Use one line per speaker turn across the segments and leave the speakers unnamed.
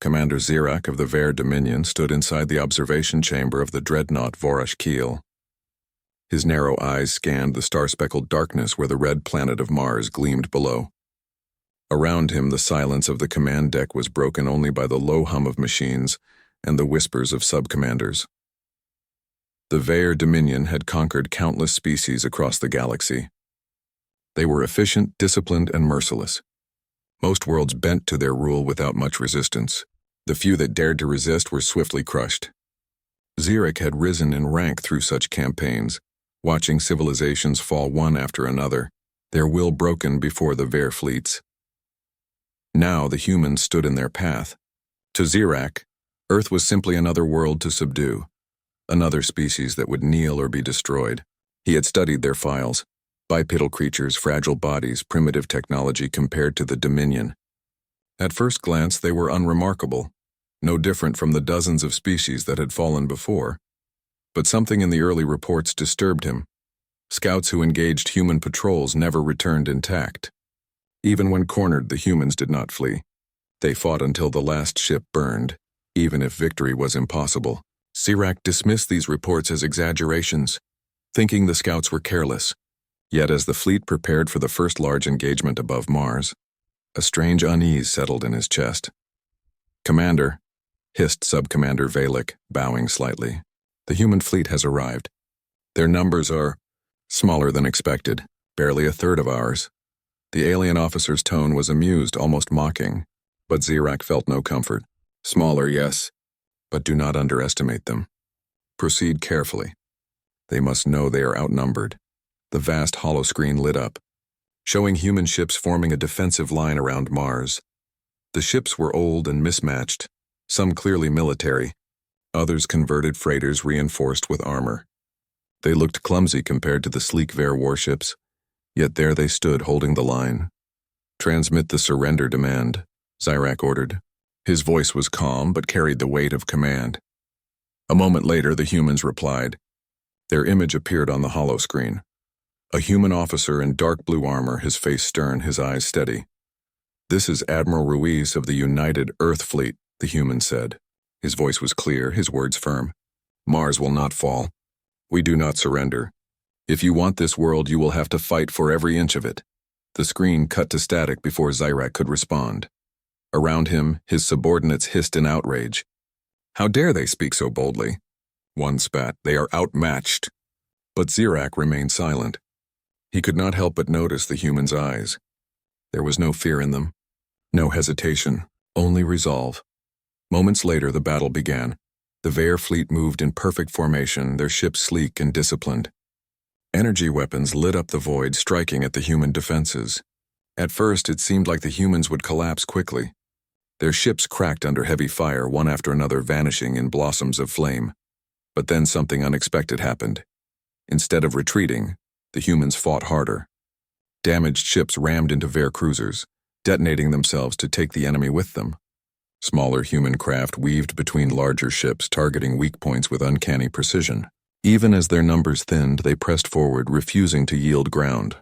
Commander Zirak of the Ver Dominion stood inside the observation chamber of the dreadnought Voroshkil. His narrow eyes scanned the star-speckled darkness where the red planet of Mars gleamed below. Around him, the silence of the command deck was broken only by the low hum of machines and the whispers of sub-commanders. The Ver Dominion had conquered countless species across the galaxy. They were efficient, disciplined, and merciless. Most worlds bent to their rule without much resistance. The few that dared to resist were swiftly crushed. Zirak had risen in rank through such campaigns, watching civilizations fall one after another, their will broken before the Ver fleets. Now the humans stood in their path. To Zirak, Earth was simply another world to subdue, another species that would kneel or be destroyed. He had studied their files. Bipedal creatures, fragile bodies, primitive technology compared to the Dominion. At first glance, they were unremarkable, no different from the dozens of species that had fallen before. But something in the early reports disturbed him. Scouts who engaged human patrols never returned intact. Even when cornered, the humans did not flee. They fought until the last ship burned, even if victory was impossible. Zirak dismissed these reports as exaggerations, thinking the scouts were careless. Yet as the fleet prepared for the first large engagement above Mars, a strange unease settled in his chest. "Commander," hissed Sub-Commander Valek, bowing slightly, "the human fleet has arrived. Their numbers are smaller than expected, barely a third of ours." The alien officer's tone was amused, almost mocking, but Zirak felt no comfort. "Smaller, yes, but do not underestimate them. Proceed carefully. They must know they are outnumbered." The vast holoscreen lit up, showing human ships forming a defensive line around Mars. The ships were old and mismatched, some clearly military, others converted freighters reinforced with armor. They looked clumsy compared to the sleek Ver warships, yet there they stood holding the line. "Transmit the surrender demand," Zirak ordered. His voice was calm but carried the weight of command. A moment later, the humans replied. Their image appeared on the holoscreen. A human officer in dark blue armor, his face stern, his eyes steady. "This is Admiral Ruiz of the United Earth Fleet," the human said. His voice was clear, his words firm. "Mars will not fall. We do not surrender. If you want this world, you will have to fight for every inch of it." The screen cut to static before Zirak could respond. Around him, his subordinates hissed in outrage. "How dare they speak so boldly?" One spat. "They are outmatched." But Zirak remained silent. He could not help but notice the human's eyes. There was no fear in them, no hesitation, only resolve. Moments later, the battle began. The Ver fleet moved in perfect formation, their ships sleek and disciplined. Energy weapons lit up the void, striking at the human defenses. At first, it seemed like the humans would collapse quickly. Their ships cracked under heavy fire, one after another vanishing in blossoms of flame. But then something unexpected happened. Instead of retreating, the humans fought harder. Damaged ships rammed into Ver cruisers, detonating themselves to take the enemy with them. Smaller human craft weaved between larger ships, targeting weak points with uncanny precision. Even as their numbers thinned, they pressed forward, refusing to yield ground.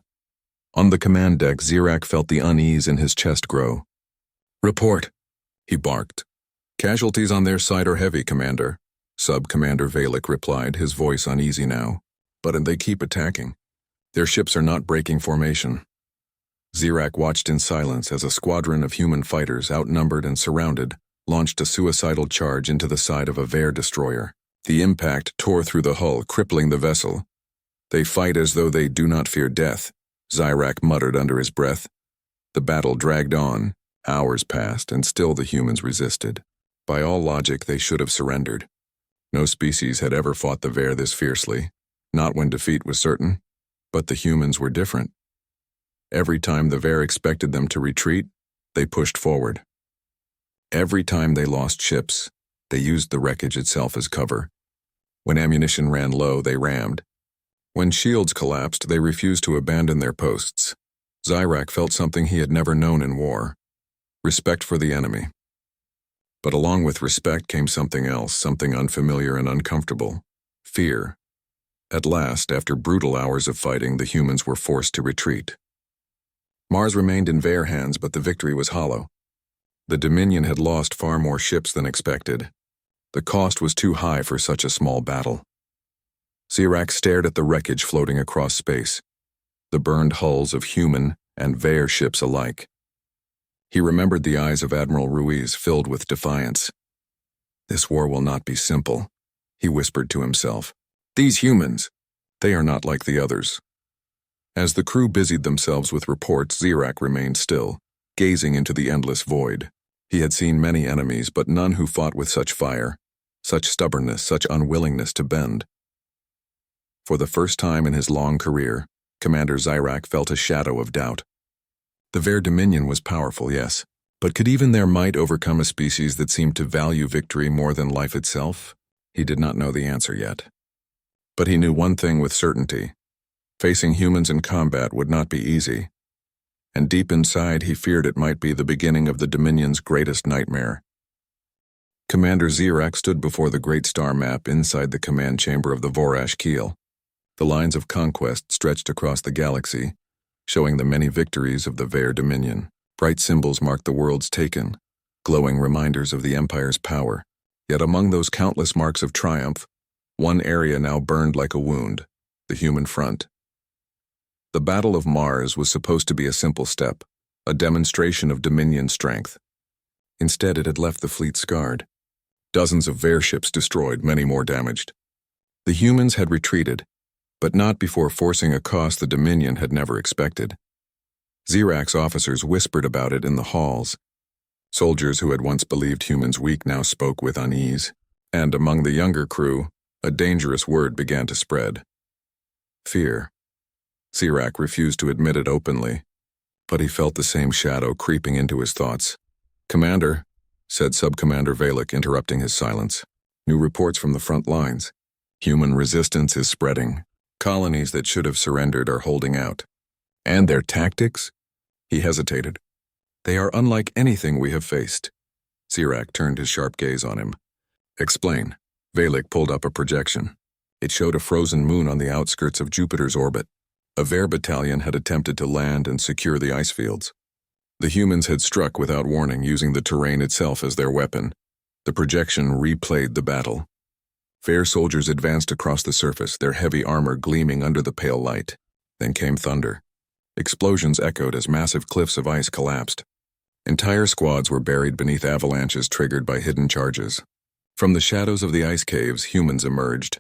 On the command deck, Zirak felt the unease in his chest grow. "Report," he barked. "Casualties on their side are heavy, Commander," Sub-Commander Valek replied, his voice uneasy now. "But they keep attacking. Their ships are not breaking formation." Zirak watched in silence as a squadron of human fighters, outnumbered and surrounded, launched a suicidal charge into the side of a Ver destroyer. The impact tore through the hull, crippling the vessel. "They fight as though they do not fear death," Zirak muttered under his breath. The battle dragged on. Hours passed, and still the humans resisted. By all logic, they should have surrendered. No species had ever fought the Ver this fiercely, not when defeat was certain. But the humans were different. Every time the Ver expected them to retreat, they pushed forward. Every time they lost ships, they used the wreckage itself as cover. When ammunition ran low, they rammed. When shields collapsed, they refused to abandon their posts. Zirak felt something he had never known in war: respect for the enemy. But along with respect came something else, something unfamiliar and uncomfortable: fear. At last, after brutal hours of fighting, the humans were forced to retreat. Mars remained in Ver hands, but the victory was hollow. The Dominion had lost far more ships than expected. The cost was too high for such a small battle. Zirac stared at the wreckage floating across space, the burned hulls of human and Veer ships alike. He remembered the eyes of Admiral Ruiz filled with defiance. "This war will not be simple," he whispered to himself. "These humans, they are not like the others." As the crew busied themselves with reports, Zirac remained still, gazing into the endless void. He had seen many enemies, but none who fought with such fire, such stubbornness, such unwillingness to bend. For the first time in his long career, Commander Zirac felt a shadow of doubt. The Veer Dominion was powerful, yes, but could even their might overcome a species that seemed to value victory more than life itself? He did not know the answer yet. But he knew one thing with certainty. Facing humans in combat would not be easy, and deep inside he feared it might be the beginning of the Dominion's greatest nightmare. Commander Zirac stood before the Great Star Map inside the command chamber of the Vorash Keel. The lines of conquest stretched across the galaxy, showing the many victories of the Veer Dominion. Bright symbols marked the worlds taken, glowing reminders of the Empire's power. Yet among those countless marks of triumph, one area now burned like a wound: the human front. The Battle of Mars was supposed to be a simple step, a demonstration of Dominion strength. Instead, it had left the fleet scarred. Dozens of Veer ships destroyed, many more damaged. The humans had retreated, but not before forcing a cost the Dominion had never expected. Zirac's officers whispered about it in the halls. Soldiers who had once believed humans weak now spoke with unease, and among the younger crew, a dangerous word began to spread: fear. Zirac refused to admit it openly, but he felt the same shadow creeping into his thoughts. "Commander," said Subcommander Valek, interrupting his silence. "New reports from the front lines. Human resistance is spreading. Colonies that should have surrendered are holding out. And their tactics?" He hesitated. "They are unlike anything we have faced." Zirac turned his sharp gaze on him. "Explain." Valek pulled up a projection. It showed a frozen moon on the outskirts of Jupiter's orbit. A Veer battalion had attempted to land and secure the ice fields. The humans had struck without warning, using the terrain itself as their weapon. The projection replayed the battle. Veer soldiers advanced across the surface, their heavy armor gleaming under the pale light. Then came thunder. Explosions echoed as massive cliffs of ice collapsed. Entire squads were buried beneath avalanches triggered by hidden charges. From the shadows of the ice caves, humans emerged,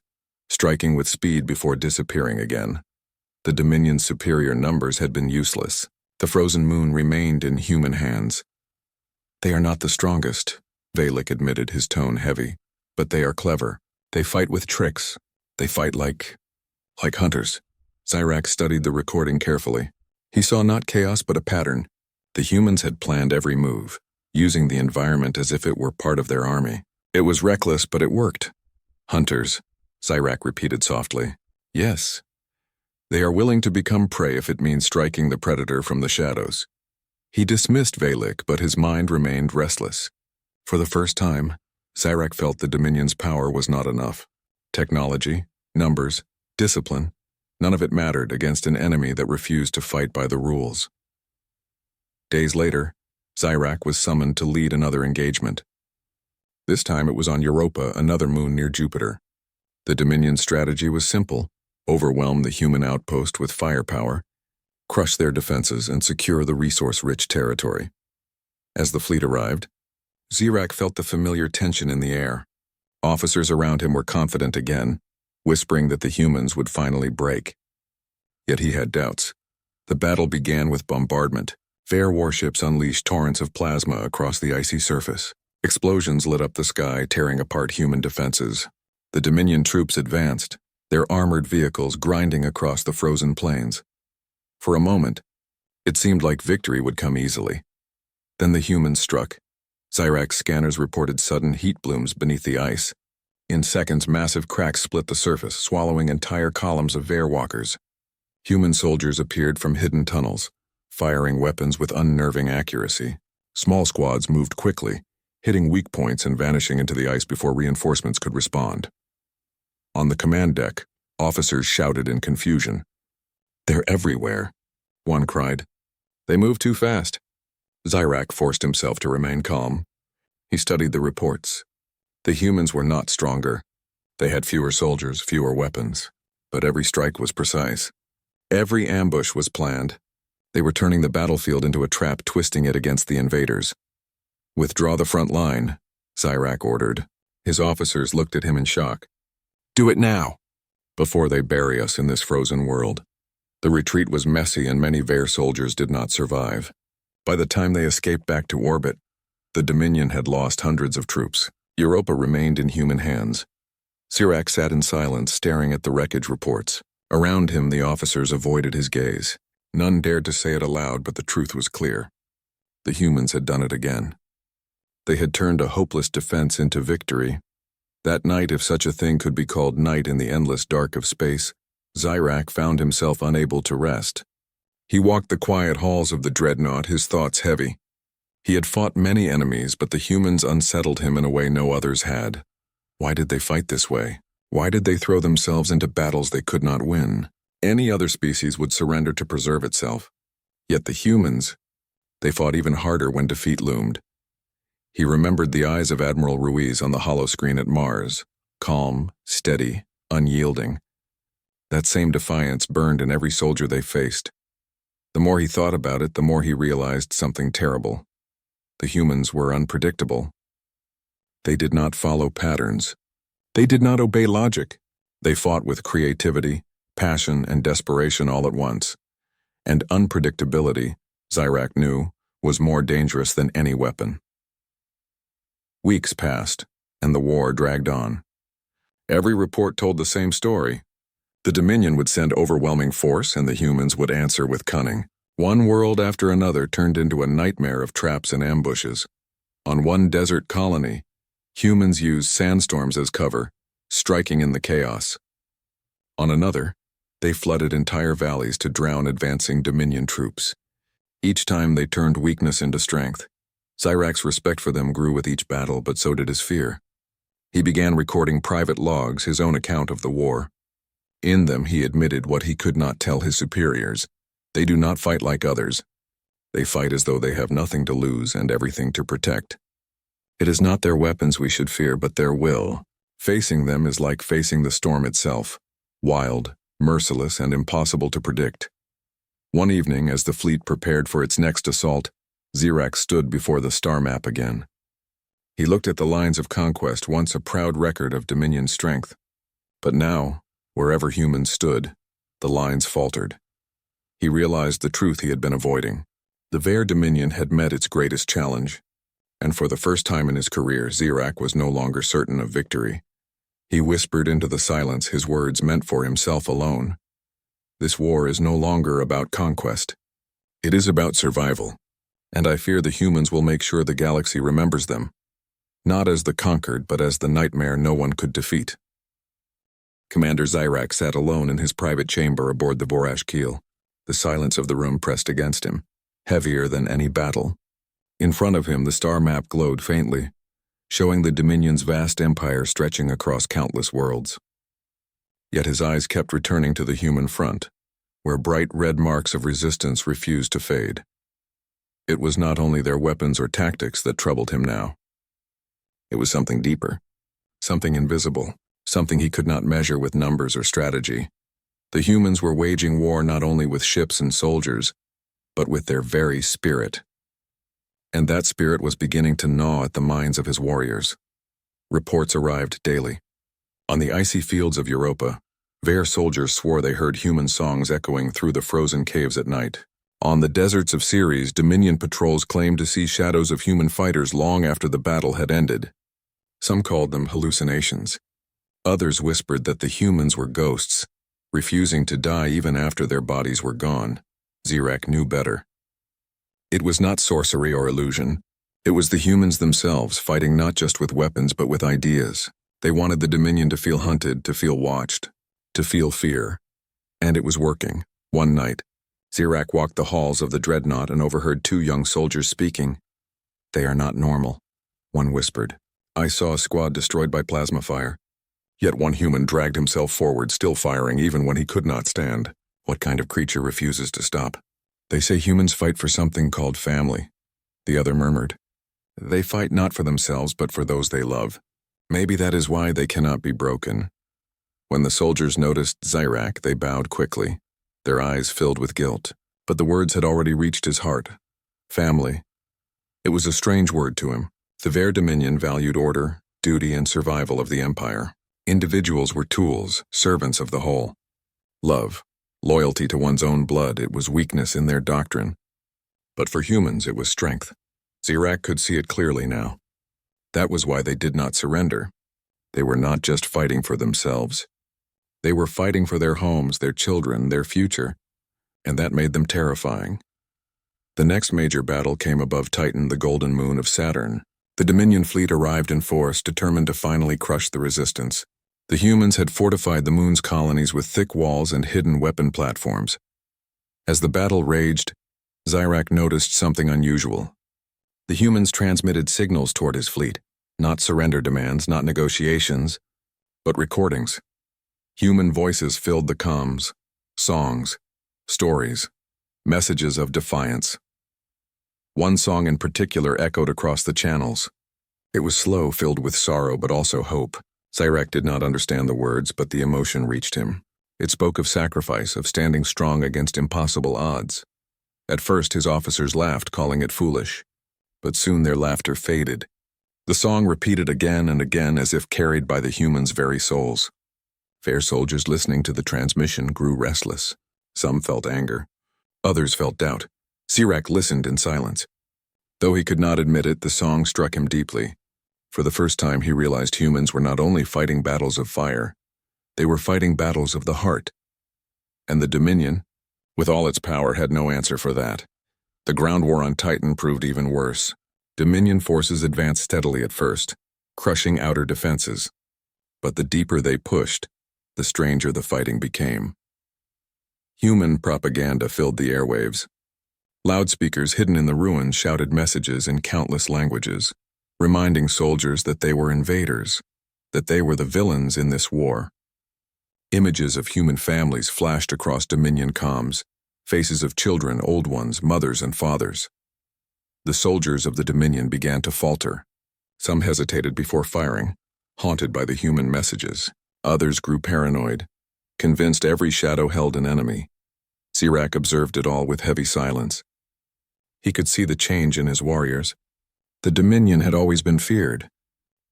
striking with speed before disappearing again. The Dominion's superior numbers had been useless. The frozen moon remained in human hands. "They are not the strongest," Valek admitted, his tone heavy. "But they are clever. They fight with tricks. They fight like hunters." Zirac studied the recording carefully. He saw not chaos but a pattern. The humans had planned every move, using the environment as if it were part of their army. It was reckless, but it worked. "Hunters," Zirac repeated softly. "Yes. They are willing to become prey if it means striking the predator from the shadows." He dismissed Valek, but his mind remained restless. For the first time, Zirac felt the Dominion's power was not enough. Technology, numbers, discipline, none of it mattered against an enemy that refused to fight by the rules. Days later, Zirac was summoned to lead another engagement. This time it was on Europa, another moon near Jupiter. The Dominion's strategy was simple: overwhelm the human outpost with firepower, crush their defenses, and secure the resource-rich territory. As the fleet arrived, Zirac felt the familiar tension in the air. Officers around him were confident again, whispering that the humans would finally break. Yet he had doubts. The battle began with bombardment. Veer warships unleashed torrents of plasma across the icy surface. Explosions lit up the sky, tearing apart human defenses. The Dominion troops advanced, their armored vehicles grinding across the frozen plains. For a moment, it seemed like victory would come easily. Then the humans struck. Zirac's scanners reported sudden heat blooms beneath the ice. In seconds, massive cracks split the surface, swallowing entire columns of Veer walkers. Human soldiers appeared from hidden tunnels, firing weapons with unnerving accuracy. Small squads moved quickly, hitting weak points and vanishing into the ice before reinforcements could respond. On the command deck, officers shouted in confusion. "They're everywhere," one cried. "They move too fast." Zyrak forced himself to remain calm. He studied the reports. The humans were not stronger. They had fewer soldiers, fewer weapons. But every strike was precise. Every ambush was planned. They were turning the battlefield into a trap, twisting it against the invaders. "Withdraw the front line," Zyrak ordered. His officers looked at him in shock. "Do it now, before they bury us in this frozen world." The retreat was messy and many Vare soldiers did not survive. By the time they escaped back to orbit, the Dominion had lost hundreds of troops. Europa remained in human hands. Zyrak sat in silence, staring at the wreckage reports. Around him, the officers avoided his gaze. None dared to say it aloud, but the truth was clear. The humans had done it again. They had turned a hopeless defense into victory. That night, if such a thing could be called night in the endless dark of space, Zyrak found himself unable to rest. He walked the quiet halls of the dreadnought, his thoughts heavy. He had fought many enemies, but the humans unsettled him in a way no others had. Why did they fight this way? Why did they throw themselves into battles they could not win? Any other species would surrender to preserve itself. Yet the humans, they fought even harder when defeat loomed. He remembered the eyes of Admiral Ruiz on the holoscreen at Mars, calm, steady, unyielding. That same defiance burned in every soldier they faced. The more he thought about it, the more he realized something terrible. The humans were unpredictable. They did not follow patterns. They did not obey logic. They fought with creativity, passion, and desperation all at once. And unpredictability, Zyrak knew, was more dangerous than any weapon. Weeks passed, and the war dragged on. Every report told the same story. The Dominion would send overwhelming force, and the humans would answer with cunning. One world after another turned into a nightmare of traps and ambushes. On one desert colony, humans used sandstorms as cover, striking in the chaos. On another, they flooded entire valleys to drown advancing Dominion troops. Each time they turned weakness into strength. Zyrak's respect for them grew with each battle, but so did his fear. He began recording private logs, his own account of the war. In them, he admitted what he could not tell his superiors. They do not fight like others. They fight as though they have nothing to lose and everything to protect. It is not their weapons we should fear, but their will. Facing them is like facing the storm itself, wild, merciless, and impossible to predict. One evening, as the fleet prepared for its next assault, Zyrak stood before the star map again. He looked at the lines of conquest, once a proud record of Dominion strength. But now, wherever humans stood, the lines faltered. He realized the truth he had been avoiding. The Vare Dominion had met its greatest challenge, and for the first time in his career, Zyrak was no longer certain of victory. He whispered into the silence, his words meant for himself alone. This war is no longer about conquest. It is about survival, and I fear the humans will make sure the galaxy remembers them, not as the conquered, but as the nightmare no one could defeat. Commander Zyrak sat alone in his private chamber aboard the Vorash Keel. The silence of the room pressed against him, heavier than any battle. In front of him, the star map glowed faintly, showing the Dominion's vast empire stretching across countless worlds. Yet his eyes kept returning to the human front, where bright red marks of resistance refused to fade. It was not only their weapons or tactics that troubled him now. It was something deeper, something invisible, something he could not measure with numbers or strategy. The humans were waging war not only with ships and soldiers, but with their very spirit. And that spirit was beginning to gnaw at the minds of his warriors. Reports arrived daily. On the icy fields of Europa, Vare soldiers swore they heard human songs echoing through the frozen caves at night. On the deserts of Ceres, Dominion patrols claimed to see shadows of human fighters long after the battle had ended. Some called them hallucinations. Others whispered that the humans were ghosts, refusing to die even after their bodies were gone. Zyrak knew better. It was not sorcery or illusion. It was the humans themselves, fighting not just with weapons but with ideas. They wanted the Dominion to feel hunted, to feel watched, to feel fear. And it was working. One night, Zyrak walked the halls of the dreadnought and overheard two young soldiers speaking. "They are not normal," one whispered. "I saw a squad destroyed by plasma fire. Yet one human dragged himself forward, still firing even when he could not stand. What kind of creature refuses to stop? They say humans fight for something called family. The other murmured. They fight not for themselves but for those they love. Maybe that is why they cannot be broken. When the soldiers noticed Zyrak, they bowed quickly, their eyes filled with guilt. But the words had already reached his heart. Family. It was a strange word to him. The Vare Dominion valued order, duty, and survival of the Empire. Individuals were tools, servants of the whole. Love, loyalty to one's own blood, it was weakness in their doctrine. But for humans, it was strength. Zyrak could see it clearly now. That was why they did not surrender. They were not just fighting for themselves. They were fighting for their homes, their children, their future, and that made them terrifying. The next major battle came above Titan, the golden moon of Saturn. The Dominion fleet arrived in force, determined to finally crush the resistance. The humans had fortified the moon's colonies with thick walls and hidden weapon platforms. As the battle raged, Zyrak noticed something unusual. The humans transmitted signals toward his fleet, not surrender demands, not negotiations, but recordings. Human voices filled the comms, songs, stories, messages of defiance. One song in particular echoed across the channels. It was slow, filled with sorrow, but also hope. Zyrak did not understand the words, but the emotion reached him. It spoke of sacrifice, of standing strong against impossible odds. At first, his officers laughed, calling it foolish. But soon their laughter faded. The song repeated again and again as if carried by the humans' very souls. Fair soldiers listening to the transmission grew restless. Some felt anger. Others felt doubt. Zyrak listened in silence. Though he could not admit it, the song struck him deeply. For the first time, he realized humans were not only fighting battles of fire, they were fighting battles of the heart. And the Dominion, with all its power, had no answer for that. The ground war on Titan proved even worse. Dominion forces advanced steadily at first, crushing outer defenses. But the deeper they pushed, the stranger the fighting became. Human propaganda filled the airwaves. Loudspeakers hidden in the ruins shouted messages in countless languages, reminding soldiers that they were invaders, that they were the villains in this war. Images of human families flashed across Dominion comms, faces of children, old ones, mothers and fathers. The soldiers of the Dominion began to falter. Some hesitated before firing, haunted by the human messages. Others grew paranoid, convinced every shadow held an enemy. Zyrak observed it all with heavy silence. He could see the change in his warriors. The Dominion had always been feared,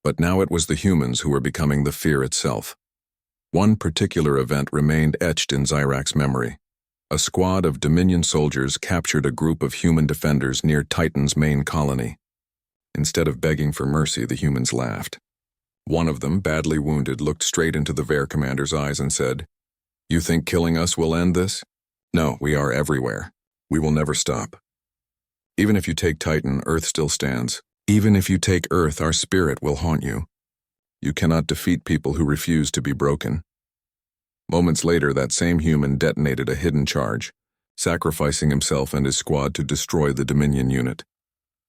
but now it was the humans who were becoming the fear itself. One particular event remained etched in Zyrak's memory. A squad of Dominion soldiers captured a group of human defenders near Titan's main colony. Instead of begging for mercy, the humans laughed. One of them, badly wounded, looked straight into the Vare commander's eyes and said, "You think killing us will end this? No, we are everywhere. We will never stop. Even if you take Titan, Earth still stands. Even if you take Earth, our spirit will haunt you. You cannot defeat people who refuse to be broken." Moments later, that same human detonated a hidden charge, sacrificing himself and his squad to destroy the Dominion unit.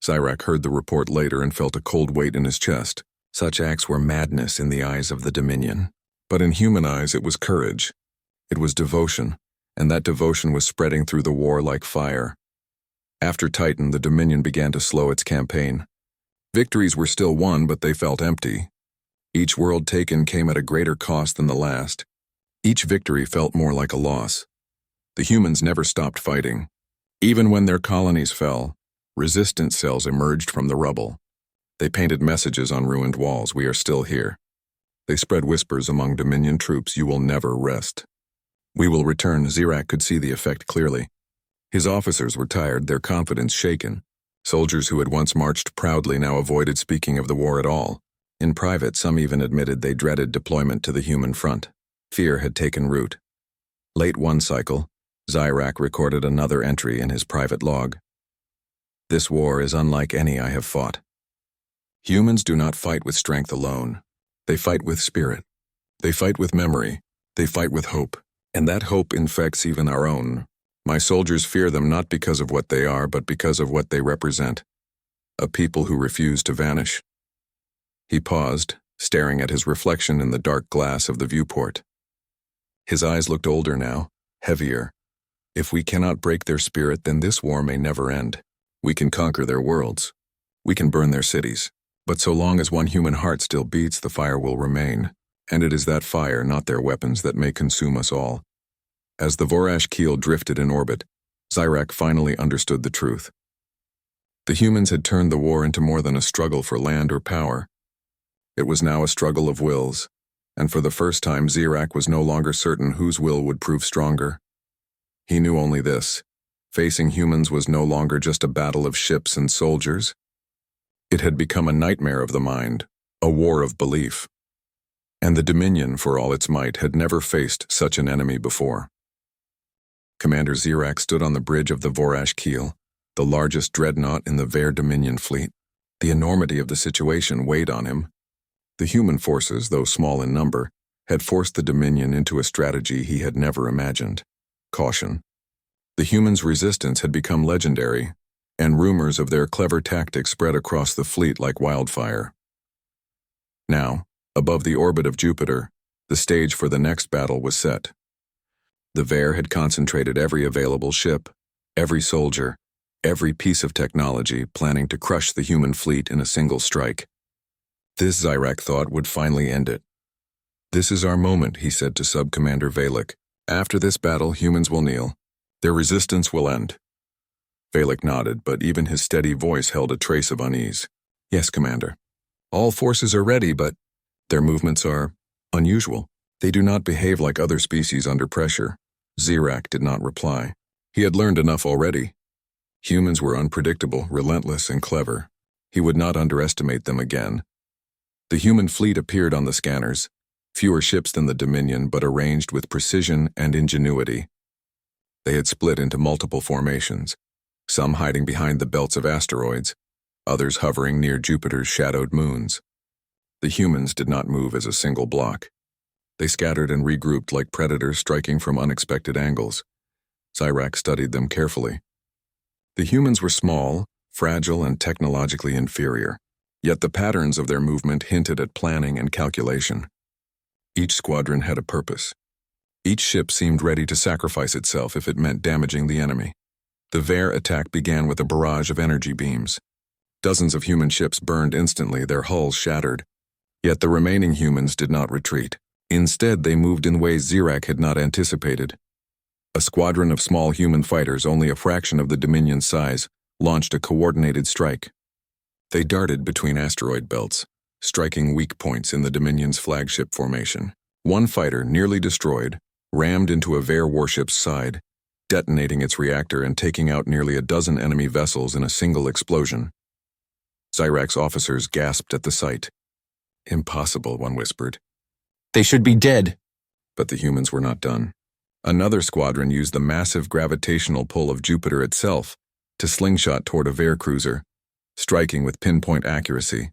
Zyrak heard the report later and felt a cold weight in his chest. Such acts were madness in the eyes of the Dominion. But in human eyes, it was courage. It was devotion, and that devotion was spreading through the war like fire. After Titan, the Dominion began to slow its campaign. Victories were still won, but they felt empty. Each world taken came at a greater cost than the last. Each victory felt more like a loss. The humans never stopped fighting. Even when their colonies fell, resistance cells emerged from the rubble. They painted messages on ruined walls, "We are still here." They spread whispers among Dominion troops, "You will never rest." "We will return." Zyrak could see the effect clearly. His officers were tired, their confidence shaken. Soldiers who had once marched proudly now avoided speaking of the war at all. In private, some even admitted they dreaded deployment to the human front. Fear had taken root. Late one cycle, Zyrak recorded another entry in his private log. "This war is unlike any I have fought. Humans do not fight with strength alone. They fight with spirit. They fight with memory. They fight with hope. And that hope infects even our own. My soldiers fear them not because of what they are, but because of what they represent. A people who refuse to vanish." He paused, staring at his reflection in the dark glass of the viewport. His eyes looked older now, heavier. "If we cannot break their spirit, then this war may never end. We can conquer their worlds. We can burn their cities. But so long as one human heart still beats, the fire will remain. And it is that fire, not their weapons, that may consume us all. As the Vorash keel drifted in orbit, Zyrak finally understood the truth. The humans had turned the war into more than a struggle for land or power. It was now a struggle of wills, and for the first time Zyrak was no longer certain whose will would prove stronger. He knew only this: facing humans was no longer just a battle of ships and soldiers. It had become a nightmare of the mind, a war of belief. And the Dominion, for all its might, had never faced such an enemy before. Commander Zyrak stood on the bridge of the Vorash keel, the largest dreadnought in the Vare Dominion fleet. The enormity of the situation weighed on him. The human forces, though small in number, had forced the Dominion into a strategy he had never imagined: caution. The humans' resistance had become legendary, and rumors of their clever tactics spread across the fleet like wildfire. Now, above the orbit of Jupiter, the stage for the next battle was set. The Vare had concentrated every available ship, every soldier, every piece of technology, planning to crush the human fleet in a single strike. This, Zyrak thought, would finally end it. "This is our moment," he said to Sub-Commander Valek. "After this battle, humans will kneel. Their resistance will end." Valek nodded, but even his steady voice held a trace of unease. "Yes, Commander. All forces are ready, but their movements are unusual. They do not behave like other species under pressure." Zyrak did not reply. He had learned enough already. Humans were unpredictable, relentless, and clever. He would not underestimate them again. The human fleet appeared on the scanners, fewer ships than the Dominion, but arranged with precision and ingenuity. They had split into multiple formations, some hiding behind the belts of asteroids, others hovering near Jupiter's shadowed moons. The humans did not move as a single block. They scattered and regrouped like predators striking from unexpected angles. Zyrak studied them carefully. The humans were small, fragile, and technologically inferior, yet the patterns of their movement hinted at planning and calculation. Each squadron had a purpose. Each ship seemed ready to sacrifice itself if it meant damaging the enemy. The Vare attack began with a barrage of energy beams. Dozens of human ships burned instantly, their hulls shattered. Yet the remaining humans did not retreat. Instead, they moved in ways Zyrak had not anticipated. A squadron of small human fighters, only a fraction of the Dominion's size, launched a coordinated strike. They darted between asteroid belts, striking weak points in the Dominion's flagship formation. One fighter, nearly destroyed, rammed into a Vare warship's side, detonating its reactor and taking out nearly a dozen enemy vessels in a single explosion. Zyrak's officers gasped at the sight. "Impossible," one whispered.
"They should be dead."
But the humans were not done. Another squadron used the massive gravitational pull of Jupiter itself to slingshot toward a Vare cruiser, striking with pinpoint accuracy.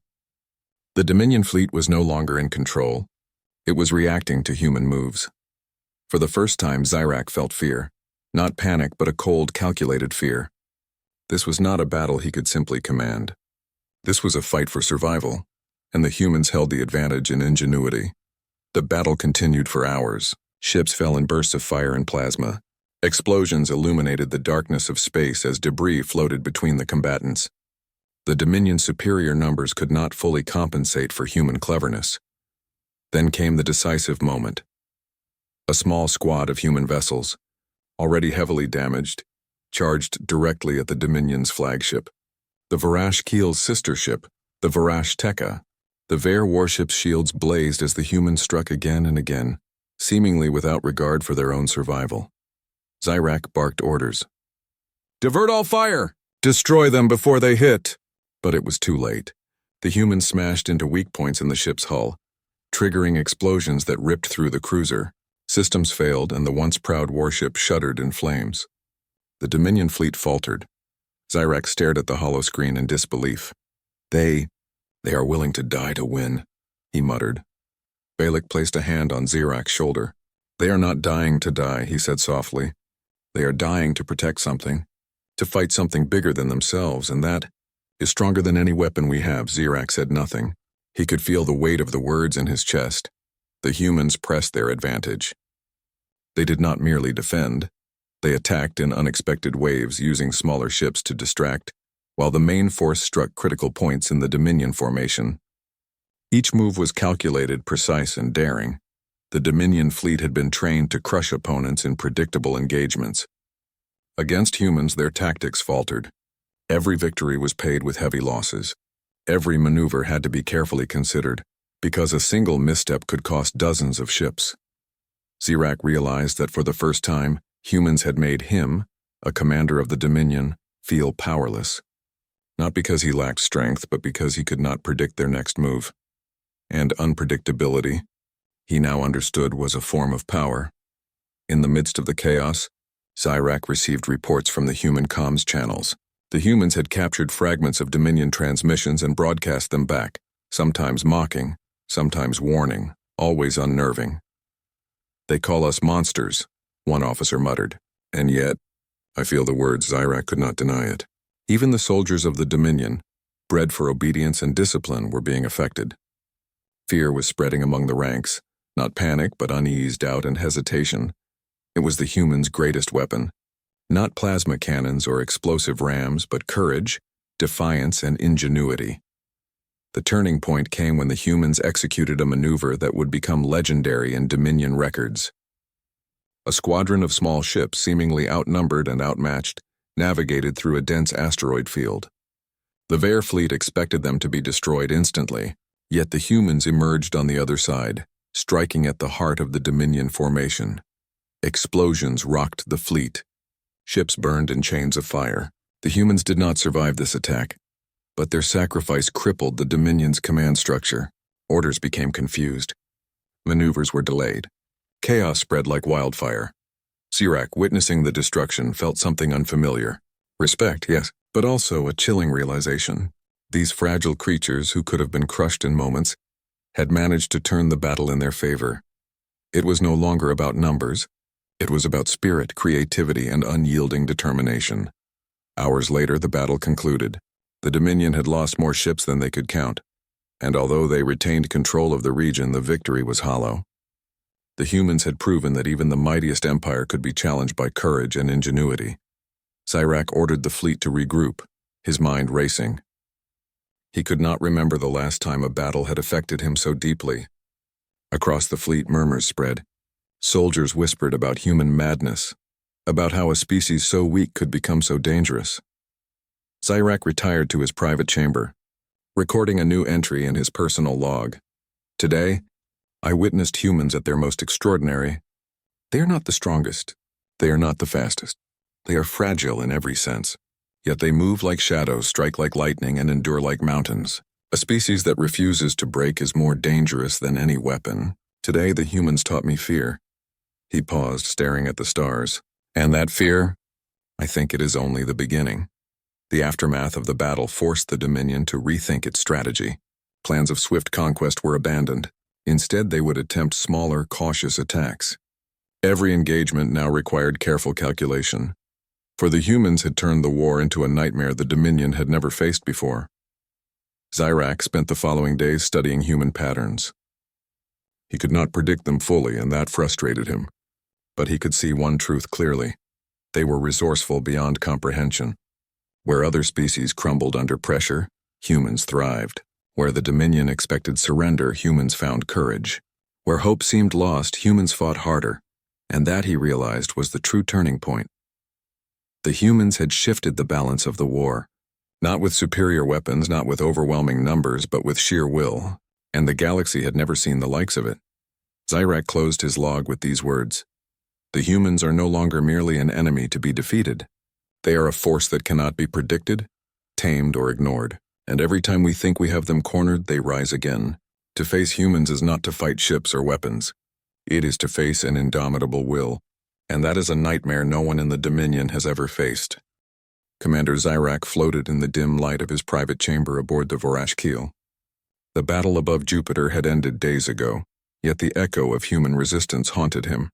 The Dominion fleet was no longer in control. It was reacting to human moves. For the first time, Zyrak felt fear. Not panic, but a cold, calculated fear. This was not a battle he could simply command. This was a fight for survival, and the humans held the advantage in ingenuity. The battle continued for hours. Ships fell in bursts of fire and plasma. Explosions illuminated the darkness of space as debris floated between the combatants. The Dominion's superior numbers could not fully compensate for human cleverness. Then came the decisive moment. A small squad of human vessels, already heavily damaged, charged directly at the Dominion's flagship. The Vorash keel's sister ship, the Vorash Tekka. The Vare warship's shields blazed as the humans struck again and again, seemingly without regard for their own survival. Zyrak barked orders. "Divert all fire! Destroy them before they hit!" But it was too late. The humans smashed into weak points in the ship's hull, triggering explosions that ripped through the cruiser. Systems failed, and the once proud warship shuddered in flames. The Dominion fleet faltered. Zyrak stared at the holoscreen in disbelief. They are willing to die to win," he muttered. Valek placed a hand on Zyrak's shoulder. "They are not dying to die," he said softly. "They are dying to protect something, to fight something bigger than themselves, and that is stronger than any weapon we have." Zyrak said nothing. He could feel the weight of the words in his chest. The humans pressed their advantage. They did not merely defend. They attacked in unexpected waves, using smaller ships to distract, while the main force struck critical points in the Dominion formation. Each move was calculated, precise, and daring. The Dominion fleet had been trained to crush opponents in predictable engagements. Against humans, their tactics faltered. Every victory was paid with heavy losses. Every maneuver had to be carefully considered, because a single misstep could cost dozens of ships. Zirac realized that for the first time, humans had made him, a commander of the Dominion, feel powerless. Not because he lacked strength, but because he could not predict their next move. And unpredictability, he now understood, was a form of power. In the midst of the chaos, Zirac received reports from the human comms channels. The humans had captured fragments of Dominion transmissions and broadcast them back, sometimes mocking, sometimes warning, always unnerving. "They call us monsters," one officer muttered. And yet, I feel the words, Zirac could not deny it. Even the soldiers of the Dominion, bred for obedience and discipline, were being affected. Fear was spreading among the ranks, not panic but unease, doubt, and hesitation. It was the humans' greatest weapon. Not plasma cannons or explosive rams, but courage, defiance, and ingenuity. The turning point came when the humans executed a maneuver that would become legendary in Dominion records. A squadron of small ships, seemingly outnumbered and outmatched, navigated through a dense asteroid field. The Vare fleet expected them to be destroyed instantly, yet the humans emerged on the other side, striking at the heart of the Dominion formation. Explosions rocked the fleet. Ships burned in chains of fire. The humans did not survive this attack, but their sacrifice crippled the Dominion's command structure. Orders became confused. Maneuvers were delayed. Chaos spread like wildfire. Zirac, witnessing the destruction, felt something unfamiliar. Respect, yes, but also a chilling realization. These fragile creatures, who could have been crushed in moments, had managed to turn the battle in their favor. It was no longer about numbers. It was about spirit, creativity, and unyielding determination. Hours later, the battle concluded. The Dominion had lost more ships than they could count, and although they retained control of the region, the victory was hollow. The humans had proven that even the mightiest empire could be challenged by courage and ingenuity. Zirac ordered the fleet to regroup, his mind racing. He could not remember the last time a battle had affected him so deeply. Across the fleet, murmurs spread. Soldiers whispered about human madness, about how a species so weak could become so dangerous. Zirac retired to his private chamber, recording a new entry in his personal log. Today, I witnessed humans at their most extraordinary. They are not the strongest. They are not the fastest. They are fragile in every sense. Yet they move like shadows, strike like lightning, and endure like mountains. A species that refuses to break is more dangerous than any weapon. Today, the humans taught me fear. He paused, staring at the stars. And that fear? I think it is only the beginning. The aftermath of the battle forced the Dominion to rethink its strategy. Plans of swift conquest were abandoned. Instead, they would attempt smaller, cautious attacks. Every engagement now required careful calculation. For the humans had turned the war into a nightmare the Dominion had never faced before. Zirac spent the following days studying human patterns. He could not predict them fully, and that frustrated him. But he could see one truth clearly. They were resourceful beyond comprehension. Where other species crumbled under pressure, humans thrived. Where the Dominion expected surrender, humans found courage. Where hope seemed lost, humans fought harder. And that, he realized, was the true turning point. The humans had shifted the balance of the war. Not with superior weapons, not with overwhelming numbers, but with sheer will. And the galaxy had never seen the likes of it. Zirac closed his log with these words. The humans are no longer merely an enemy to be defeated. They are a force that cannot be predicted, tamed, or ignored. And every time we think we have them cornered, they rise again. To face humans is not to fight ships or weapons. It is to face an indomitable will. And that is a nightmare no one in the Dominion has ever faced. Commander Zirac floated in the dim light of his private chamber aboard the Vorash Keel. The battle above Jupiter had ended days ago, yet the echo of human resistance haunted him.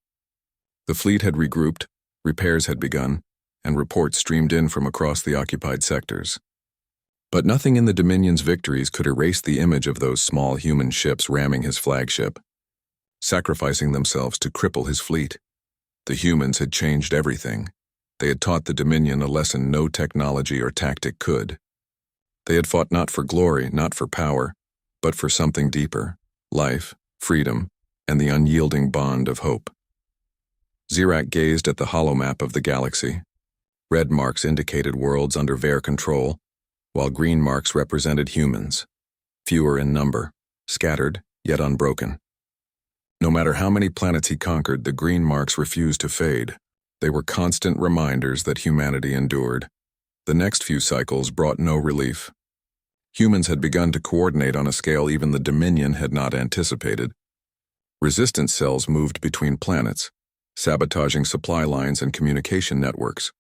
The fleet had regrouped, repairs had begun, and reports streamed in from across the occupied sectors. But nothing in the Dominion's victories could erase the image of those small human ships ramming his flagship, sacrificing themselves to cripple his fleet. The humans had changed everything. They had taught the Dominion a lesson no technology or tactic could. They had fought not for glory, not for power, but for something deeper: life, freedom, and the unyielding bond of hope. Zirak gazed at the hollow map of the galaxy. Red marks indicated worlds under Vare control, while green marks represented humans, fewer in number, scattered, yet unbroken. No matter how many planets he conquered, the green marks refused to fade. They were constant reminders that humanity endured. The next few cycles brought no relief. Humans had begun to coordinate on a scale even the Dominion had not anticipated. Resistance cells moved between planets, sabotaging supply lines and communication networks.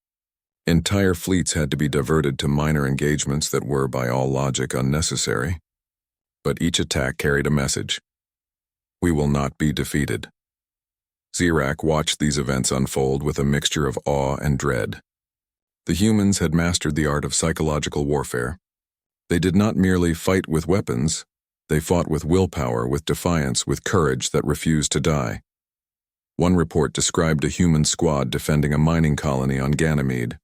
Entire fleets had to be diverted to minor engagements that were, by all logic, unnecessary. But each attack carried a message: we will not be defeated. Zirak watched these events unfold with a mixture of awe and dread. The humans had mastered the art of psychological warfare. They did not merely fight with weapons, they fought with willpower, with defiance, with courage that refused to die. One report described a human squad defending a mining colony on Ganymede.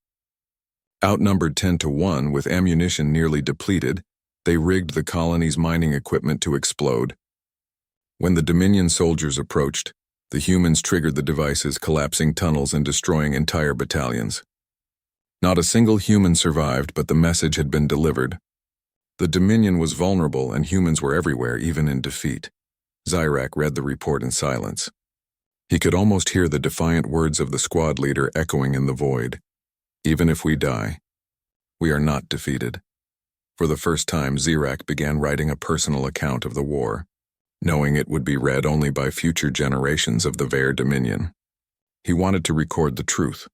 Outnumbered 10-1, with ammunition nearly depleted, they rigged the colony's mining equipment to explode. When the Dominion soldiers approached, the humans triggered the devices, collapsing tunnels and destroying entire battalions. Not a single human survived, but the message had been delivered. The Dominion was vulnerable and humans were everywhere, even in defeat. Zirak read the report in silence. He could almost hear the defiant words of the squad leader echoing in the void. Even if we die, we are not defeated. For the first time, Zirak began writing a personal account of the war, knowing it would be read only by future generations of the Vare Dominion. He wanted to record the truth,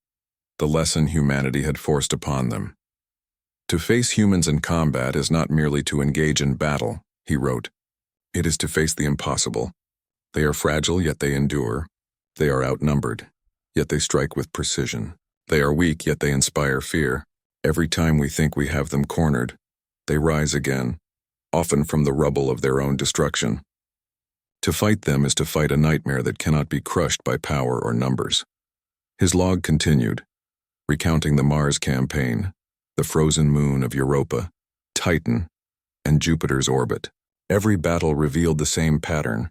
the lesson humanity had forced upon them. To face humans in combat is not merely to engage in battle, he wrote. It is to face the impossible. They are fragile, yet they endure. They are outnumbered, yet they strike with precision. They are weak, yet they inspire fear. Every time we think we have them cornered, they rise again, often from the rubble of their own destruction. To fight them is to fight a nightmare that cannot be crushed by power or numbers. His log continued, recounting the Mars campaign, the frozen moon of Europa, Titan, and Jupiter's orbit. Every battle revealed the same pattern.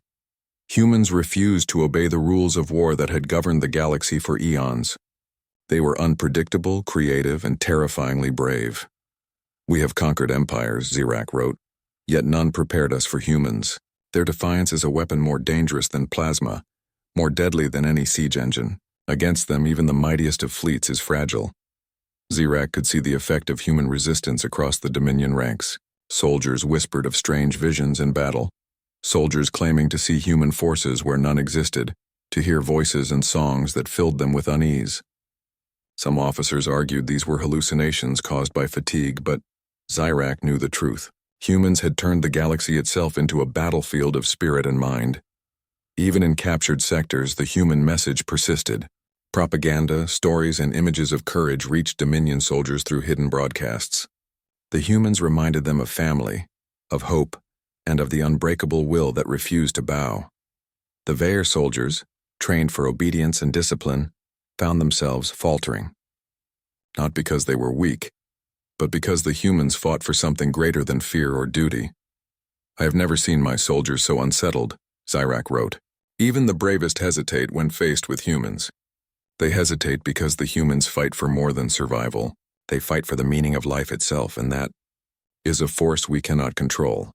Humans refused to obey the rules of war that had governed the galaxy for eons. They were unpredictable, creative, and terrifyingly brave. We have conquered empires, Zirak wrote, yet none prepared us for humans. Their defiance is a weapon more dangerous than plasma, more deadly than any siege engine. Against them, even the mightiest of fleets is fragile. Zirak could see the effect of human resistance across the Dominion ranks. Soldiers whispered of strange visions in battle. Soldiers claiming to see human forces where none existed, to hear voices and songs that filled them with unease. Some officers argued these were hallucinations caused by fatigue, but Zirak knew the truth. Humans had turned the galaxy itself into a battlefield of spirit and mind. Even in captured sectors, the human message persisted. Propaganda, stories, and images of courage reached Dominion soldiers through hidden broadcasts. The humans reminded them of family, of hope, and of the unbreakable will that refused to bow. The Vare soldiers, trained for obedience and discipline, found themselves faltering. Not because they were weak, but because the humans fought for something greater than fear or duty. I have never seen my soldiers so unsettled, Zirak wrote. Even the bravest hesitate when faced with humans. They hesitate because the humans fight for more than survival. They fight for the meaning of life itself, and that is a force we cannot control.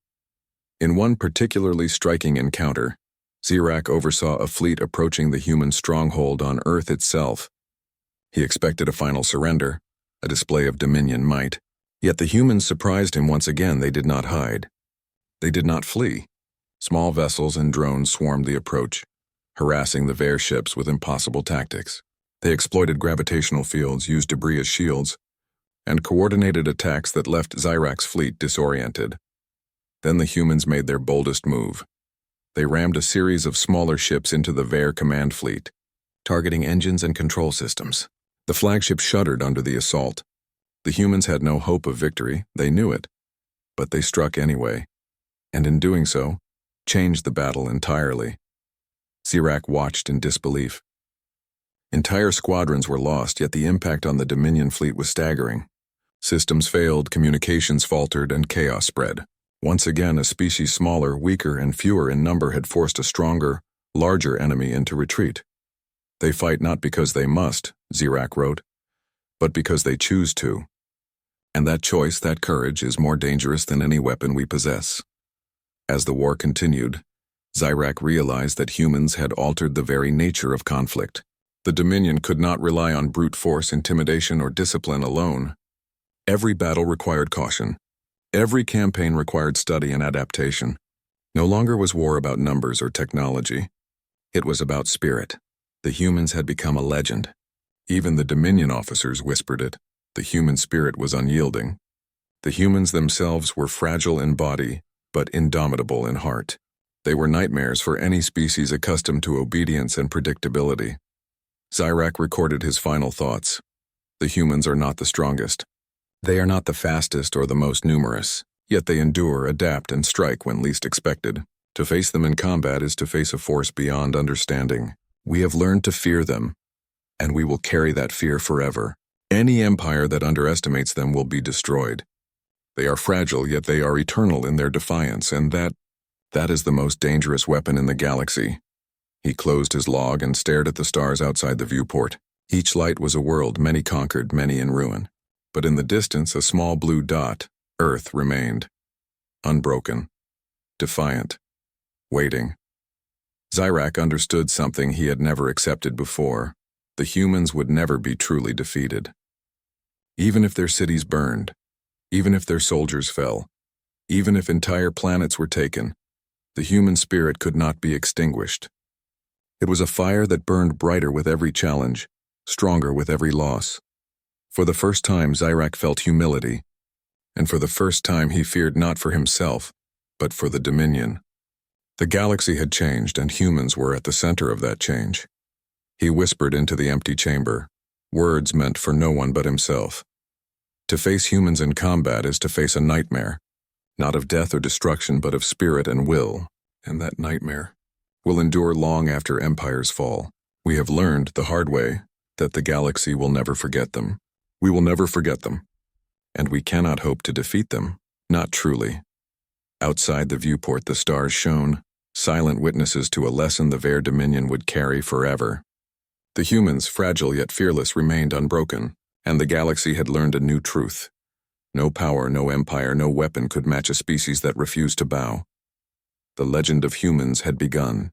In one particularly striking encounter, Zirak oversaw a fleet approaching the human stronghold on Earth itself. He expected a final surrender, a display of Dominion might. Yet the humans surprised him once again. They did not hide. They did not flee. Small vessels and drones swarmed the approach, harassing the Vare ships with impossible tactics. They exploited gravitational fields, used debris as shields, and coordinated attacks that left Zirak's fleet disoriented. Then the humans made their boldest move. They rammed a series of smaller ships into the Vare command fleet, targeting engines and control systems. The flagship shuddered under the assault. The humans had no hope of victory, they knew it, but they struck anyway, and in doing so, changed the battle entirely. Zirak watched in disbelief. Entire squadrons were lost, yet the impact on the Dominion fleet was staggering. Systems failed, communications faltered, and chaos spread. Once again, a species smaller, weaker, and fewer in number had forced a stronger, larger enemy into retreat. They fight not because they must, Zirak wrote, but because they choose to. And that choice, that courage, is more dangerous than any weapon we possess. As the war continued, Zirak realized that humans had altered the very nature of conflict. The Dominion could not rely on brute force, intimidation, or discipline alone. Every battle required caution. Every campaign required study and adaptation. No longer was war about numbers or technology. It was about spirit. The humans had become a legend. Even the Dominion officers whispered it. The human spirit was unyielding. The humans themselves were fragile in body, but indomitable in heart. They were nightmares for any species accustomed to obedience and predictability. Zirak recorded his final thoughts. The humans are not the strongest. They are not the fastest or the most numerous, yet they endure, adapt, and strike when least expected. To face them in combat is to face a force beyond understanding. We have learned to fear them, and we will carry that fear forever. Any empire that underestimates them will be destroyed. They are fragile, yet they are eternal in their defiance, and that is the most dangerous weapon in the galaxy. He closed his log and stared at the stars outside the viewport. Each light was a world, many conquered, many in ruin. But in the distance, a small blue dot, Earth, remained. Unbroken. Defiant. Waiting. Zirak understood something he had never accepted before. The humans would never be truly defeated. Even if their cities burned, even if their soldiers fell, even if entire planets were taken, the human spirit could not be extinguished. It was a fire that burned brighter with every challenge, stronger with every loss. For the first time, Zirak felt humility, and for the first time he feared not for himself, but for the Dominion. The galaxy had changed, and humans were at the center of that change. He whispered into the empty chamber, words meant for no one but himself. To face humans in combat is to face a nightmare, not of death or destruction, but of spirit and will, and that nightmare will endure long after empires fall. We have learned the hard way that the galaxy will never forget them. We will never forget them, and we cannot hope to defeat them, not truly. Outside the viewport the stars shone, silent witnesses to a lesson the Vare Dominion would carry forever. The humans, fragile yet fearless, remained unbroken, and the galaxy had learned a new truth. No power, no empire, no weapon could match a species that refused to bow. The legend of humans had begun.